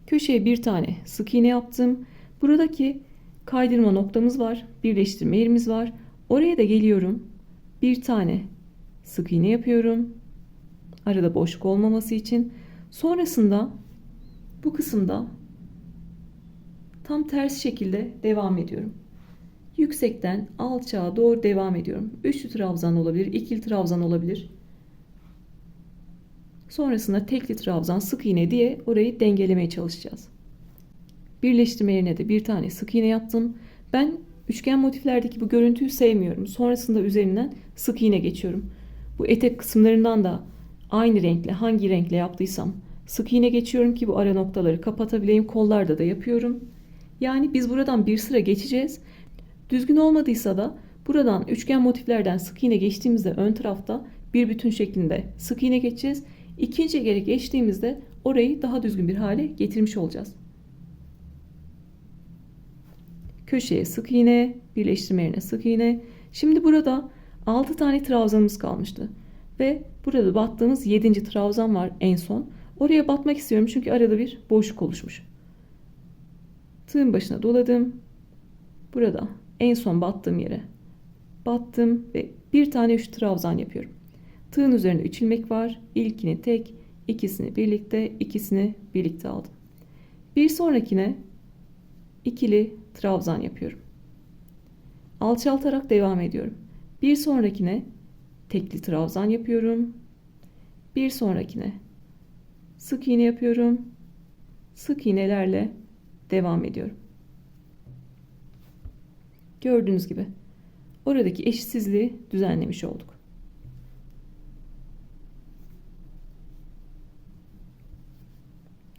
A: Köşeye bir tane sık iğne yaptım. Buradaki kaydırma noktamız var, birleştirme yerimiz var. Oraya da geliyorum. Bir tane sık iğne yapıyorum. Arada boşluk olmaması için. Sonrasında bu kısımda tam ters şekilde devam ediyorum. Yüksekten alçağa doğru devam ediyorum. Üçlü trabzan olabilir, ikili trabzan olabilir. Sonrasında tekli trabzan, sık iğne diye orayı dengelemeye çalışacağız. Birleştirme yerine de bir tane sık iğne yaptım. Ben üçgen motiflerdeki bu görüntüyü sevmiyorum. Sonrasında üzerinden sık iğne geçiyorum. Bu etek kısımlarından da aynı renkle, hangi renkle yaptıysam sık iğne geçiyorum ki bu ara noktaları kapatabileyim. Kollarda da yapıyorum. Yani biz buradan bir sıra geçeceğiz. Düzgün olmadıysa da buradan üçgen motiflerden sık iğne geçtiğimizde ön tarafta bir bütün şeklinde sık iğne geçeceğiz. İkinci kere geçtiğimizde orayı daha düzgün bir hale getirmiş olacağız. Köşeye sık iğne, birleştirme yerine sık iğne. Şimdi burada 6 tane trabzanımız kalmıştı. Ve burada battığımız 7. trabzan var en son. Oraya batmak istiyorum çünkü arada bir boşluk oluşmuş. Tığın başına doladım. Burada en son battığım yere battım ve bir tane 3 trabzan yapıyorum. Tığın üzerinde 3 ilmek var. İlkini tek, ikisini birlikte, ikisini birlikte aldım. Bir sonrakine ikili trabzan yapıyorum. Alçaltarak devam ediyorum. Bir sonrakine tekli trabzan yapıyorum. Bir sonrakine sık iğne yapıyorum. Sık iğnelerle devam ediyorum. Gördüğünüz gibi oradaki eşitsizliği düzenlemiş olduk.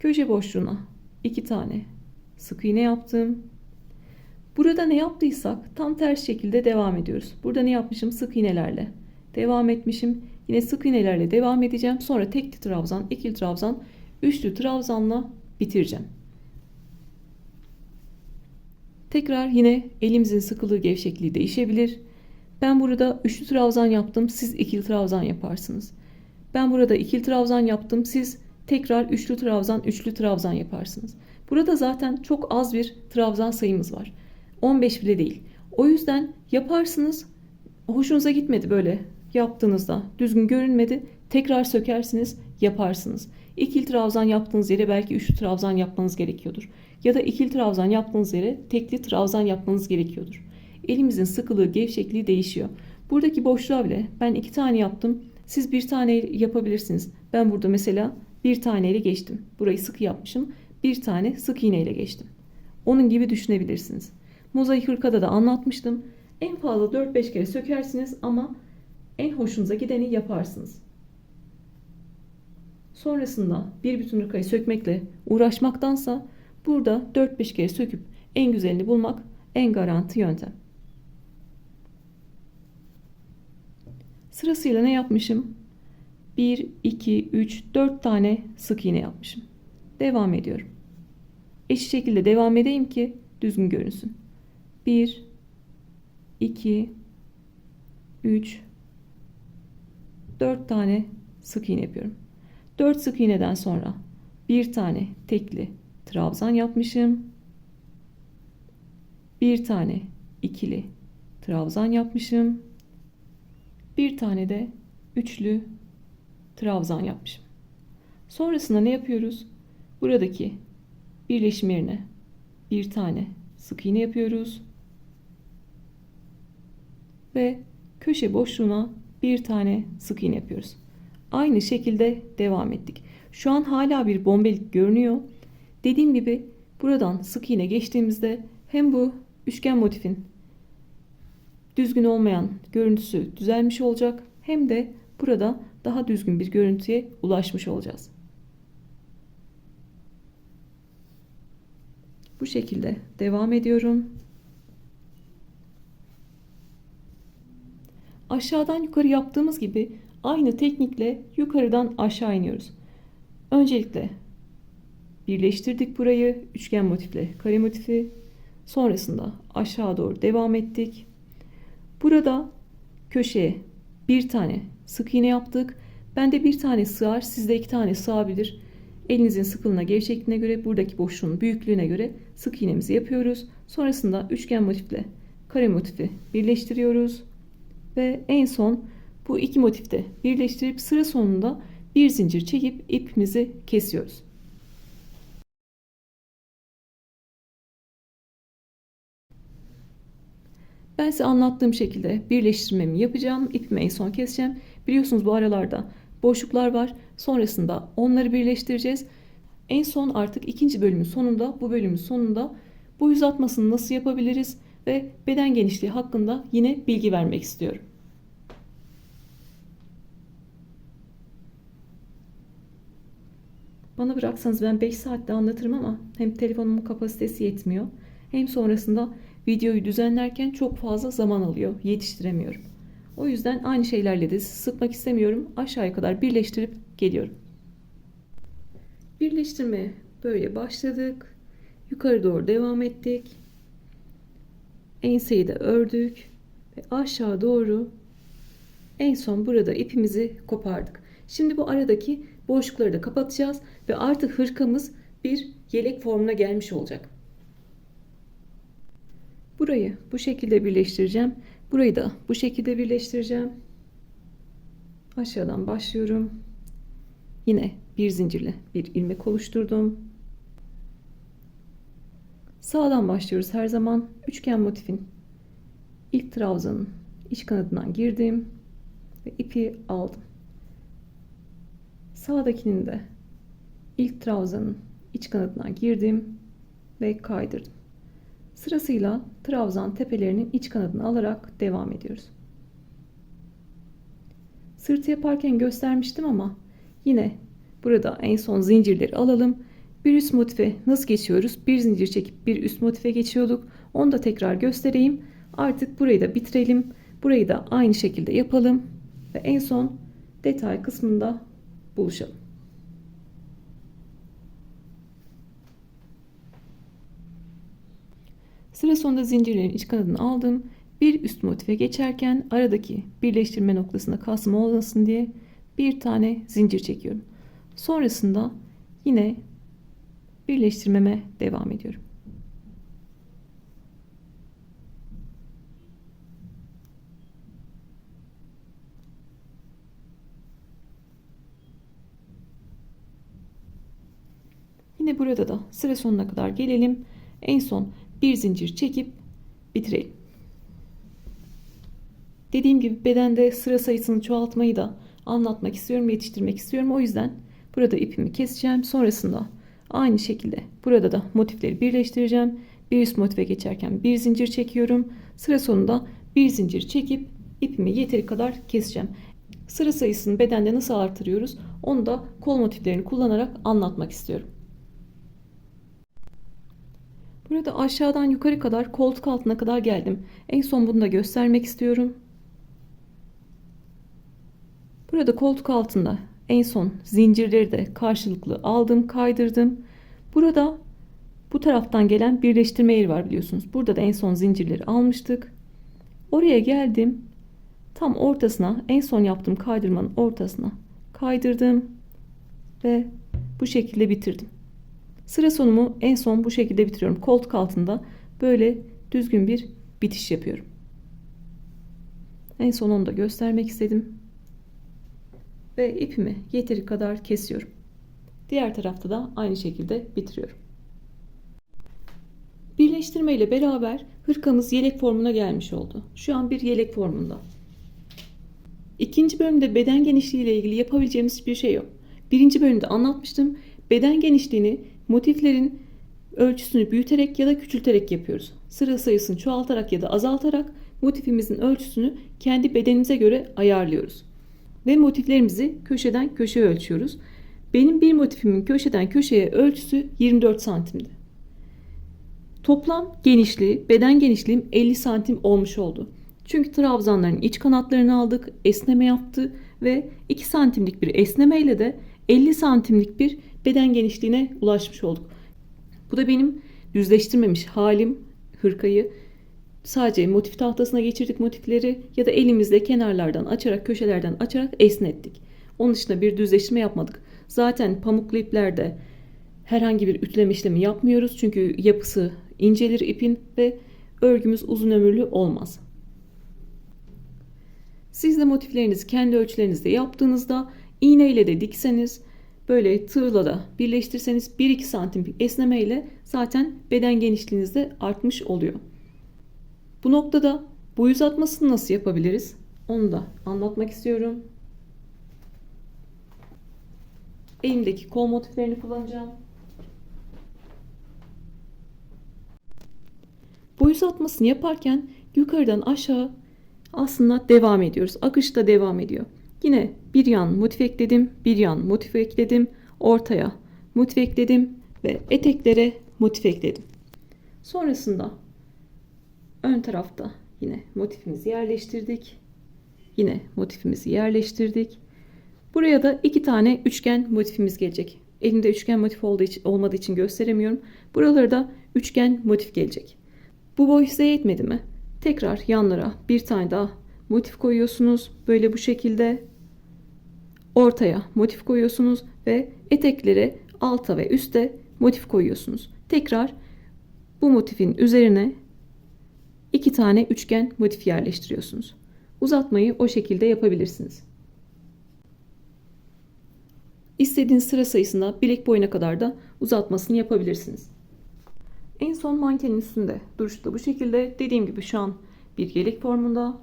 A: Köşe boşluğuna 2 tane sık iğne yaptım. Burada ne yaptıysak tam ters şekilde devam ediyoruz. Burada ne yapmışım? Sık iğnelerle devam etmişim. Yine sık iğnelerle devam edeceğim. Sonra tekli trabzan, ikili trabzan, üçlü trabzanla bitireceğim. Tekrar yine elimizin sıkılığı, gevşekliği değişebilir. Ben burada üçlü trabzan yaptım. Siz ikili trabzan yaparsınız. Ben burada ikili trabzan yaptım. Siz tekrar üçlü trabzan, üçlü trabzan yaparsınız. Burada zaten çok az bir trabzan sayımız var. 15 bile değil. O yüzden yaparsınız. Hoşunuza gitmedi böyle yaptığınızda. Düzgün görünmedi. Tekrar sökersiniz, yaparsınız. İkili trabzan yaptığınız yere belki üçlü trabzan yapmanız gerekiyordur. Ya da ikili trabzan yaptığınız yere tekli trabzan yapmanız gerekiyordur. Elimizin sıkılığı, gevşekliği değişiyor. Buradaki boşluğa bile ben 2 tane yaptım. Siz bir tane yapabilirsiniz. Ben burada mesela bir taneyle geçtim. Burayı sıkı yapmışım. Bir tane sık iğneyle geçtim. Onun gibi düşünebilirsiniz. Mozaik hırkada da anlatmıştım. En fazla 4-5 kere sökersiniz ama en hoşunuza gideni yaparsınız. Sonrasında bir bütün hırkayı sökmekle uğraşmaktansa burada 4-5 kere söküp en güzelini bulmak en garanti yöntem. Sırasıyla ne yapmışım? 1, 2, 3, 4 tane sık iğne yapmışım. Devam ediyorum. Eşit şekilde devam edeyim ki düzgün görünsün. 1, 2, 3, 4 tane sık iğne yapıyorum. 4 sık iğneden sonra bir tane tekli trabzan yapmışım. Bir tane ikili trabzan yapmışım. Bir tane de üçlü trabzan yapmışım. Sonrasında ne yapıyoruz? Buradaki birleşim yerine bir tane sık iğne yapıyoruz. Ve köşe boşluğuna bir tane sık iğne yapıyoruz. Aynı şekilde devam ettik. Şu an hala bir bombelik görünüyor. Dediğim gibi buradan sık iğne geçtiğimizde hem bu üçgen motifin düzgün olmayan görüntüsü düzelmiş olacak, hem de burada daha düzgün bir görüntüye ulaşmış olacağız. Bu şekilde devam ediyorum. Aşağıdan yukarı yaptığımız gibi aynı teknikle yukarıdan aşağı iniyoruz. Öncelikle birleştirdik burayı üçgen motifle kare motifi. Sonrasında aşağı doğru devam ettik. Burada köşeye bir tane sık iğne yaptık. Bende bir tane sığar, sizde 2 tane sığabilir. Elinizin sıkılığına, gevşekliğine göre, buradaki boşluğun büyüklüğüne göre sık iğnemizi yapıyoruz. Sonrasında üçgen motifle kare motifi birleştiriyoruz. Ve en son bu iki motifte birleştirip sıra sonunda bir zincir çekip ipimizi kesiyoruz. Ben size anlattığım şekilde birleştirmemi yapacağım. İpimi en son keseceğim. Biliyorsunuz bu aralarda boşluklar var. Sonrasında onları birleştireceğiz. En son artık ikinci bölümün sonunda, bu bölümün sonunda boy uzatmasını nasıl yapabiliriz ve beden genişliği hakkında yine bilgi vermek istiyorum. Bana bıraksanız ben 5 saatte anlatırım ama hem telefonumun kapasitesi yetmiyor, hem sonrasında videoyu düzenlerken çok fazla zaman alıyor, yetiştiremiyorum. O yüzden aynı şeylerle de sıkmak istemiyorum. Aşağıya kadar birleştirip geliyorum. Birleştirmeye böyle başladık. Yukarı doğru devam ettik. Enseyi de ördük ve aşağı doğru en son burada ipimizi kopardık. Şimdi bu aradaki boşlukları da kapatacağız ve artık hırkamız bir yelek formuna gelmiş olacak. Burayı bu şekilde birleştireceğim. Burayı da bu şekilde birleştireceğim. Aşağıdan başlıyorum. Yine bir zincirle bir ilmek oluşturdum. Sağdan başlıyoruz her zaman. Üçgen motifin ilk trabzanın iç kanadından girdim ve ipi aldım. Sağdakinin de ilk trabzanın iç kanadına girdim ve kaydırdım. Sırasıyla trabzan tepelerinin iç kanadını alarak devam ediyoruz. Sırtı yaparken göstermiştim ama yine burada en son zincirleri alalım. Bir üst motife nasıl geçiyoruz? Bir zincir çekip bir üst motife geçiyorduk. Onu da tekrar göstereyim. Artık burayı da bitirelim. Burayı da aynı şekilde yapalım ve en son detay kısmında buluşalım. Sıra sonunda zincirlerin iç kanadını aldım. Bir üst motife geçerken aradaki birleştirme noktasında kasma olmasın diye bir tane zincir çekiyorum. Sonrasında yine birleştirmeme devam ediyorum. Yine burada da sıra sonuna kadar gelelim. En son bir zincir çekip bitirelim. Dediğim gibi bedende sıra sayısını çoğaltmayı da anlatmak istiyorum, yetiştirmek istiyorum. O yüzden burada ipimi keseceğim. Sonrasında aynı şekilde burada da motifleri birleştireceğim. Bir üst motife geçerken bir zincir çekiyorum. Sıra sonunda bir zincir çekip ipimi yeteri kadar keseceğim. Sıra sayısını bedende nasıl artırıyoruz onu da kol motiflerini kullanarak anlatmak istiyorum. Burada aşağıdan yukarı kadar koltuk altına kadar geldim. En son bunu da göstermek istiyorum. Burada koltuk altında en son zincirleri de karşılıklı aldım, kaydırdım. Burada bu taraftan gelen birleştirme yeri var biliyorsunuz. Burada da en son zincirleri almıştık. Oraya geldim. Tam ortasına, en son yaptığım kaydırmanın ortasına kaydırdım ve bu şekilde bitirdim. Sıra sonumu en son bu şekilde bitiriyorum. Koltuk altında böyle düzgün bir bitiş yapıyorum. En son onu da göstermek istedim. Ve ipimi yeteri kadar kesiyorum. Diğer tarafta da aynı şekilde bitiriyorum. Birleştirme ile beraber hırkamız yelek formuna gelmiş oldu. Şu an bir yelek formunda. İkinci bölümde beden genişliği ile ilgili yapabileceğimiz hiçbir şey yok. Birinci bölümde anlatmıştım. Beden genişliğini motiflerin ölçüsünü büyüterek ya da küçülterek yapıyoruz. Sıra sayısını çoğaltarak ya da azaltarak motifimizin ölçüsünü kendi bedenimize göre ayarlıyoruz. Ve motiflerimizi köşeden köşeye ölçüyoruz. Benim bir motifimin köşeden köşeye ölçüsü 24 santimdi. Toplam genişliği, beden genişliğim 50 santim olmuş oldu. Çünkü trabzanların iç kanatlarını aldık, esneme yaptı ve 2 santimlik bir esnemeyle de 50 santimlik bir beden genişliğine ulaşmış olduk. Bu da benim düzleştirmemiş halim hırkayı. Sadece motif tahtasına geçirdik motifleri ya da elimizle kenarlardan açarak, köşelerden açarak esnettik. Onun dışında bir düzleştirme yapmadık. Zaten pamuklu iplerde herhangi bir ütüleme işlemi yapmıyoruz. Çünkü yapısı incelir ipin ve örgümüz uzun ömürlü olmaz. Siz de motiflerinizi kendi ölçülerinizde yaptığınızda iğneyle de dikseniz, böyle tığla da birleştirseniz 1-2 santim esneme ile zaten beden genişliğiniz de artmış oluyor. Bu noktada boy uzatmasını nasıl yapabiliriz? Onu da anlatmak istiyorum. Elimdeki kol motiflerini kullanacağım. Boy uzatmasını yaparken yukarıdan aşağı aslında devam ediyoruz. Akış da devam ediyor. Yine bir yan motif ekledim, bir yan motif ekledim, ortaya motif ekledim ve eteklere motif ekledim. Sonrasında ön tarafta yine motifimizi yerleştirdik. Yine motifimizi yerleştirdik. Buraya da 2 tane üçgen motifimiz gelecek. Elimde üçgen motif olmadığı için gösteremiyorum. Buralara da üçgen motif gelecek. Bu boy size yetmedi mi? Tekrar yanlara bir tane daha motif koyuyorsunuz. Böyle bu şekilde ortaya motif koyuyorsunuz ve eteklere alta ve üste motif koyuyorsunuz. Tekrar bu motifin üzerine 2 tane üçgen motif yerleştiriyorsunuz. Uzatmayı o şekilde yapabilirsiniz. İstediğiniz sıra sayısında bilek boyuna kadar da uzatmasını yapabilirsiniz. En son mankenin üstünde duruşu da bu şekilde. Dediğim gibi şu an bir yelek formunda.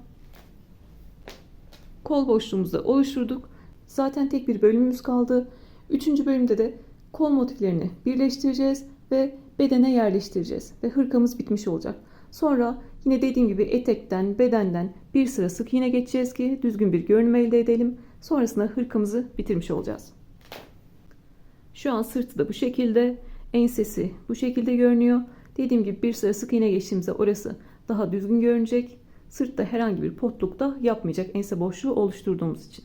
A: Kol boşluğumuzu da oluşturduk. Zaten tek bir bölümümüz kaldı. 3. bölümde de kol motiflerini birleştireceğiz ve bedene yerleştireceğiz. Ve hırkamız bitmiş olacak. Sonra yine dediğim gibi etekten, bedenden bir sıra sık iğne geçeceğiz ki düzgün bir görünüm elde edelim. Sonrasında hırkamızı bitirmiş olacağız. Şu an sırtı da bu şekilde, ensesi bu şekilde görünüyor. Dediğim gibi bir sıra sık iğne geçtiğimizde orası daha düzgün görünecek. Sırtta herhangi bir potluk da yapmayacak ense boşluğu oluşturduğumuz için.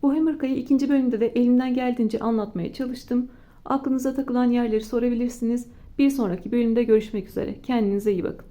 A: Bu hem hırkayı 2. bölümde de elimden geldiğince anlatmaya çalıştım. Aklınıza takılan yerleri sorabilirsiniz. Bir sonraki bölümde görüşmek üzere. Kendinize iyi bakın.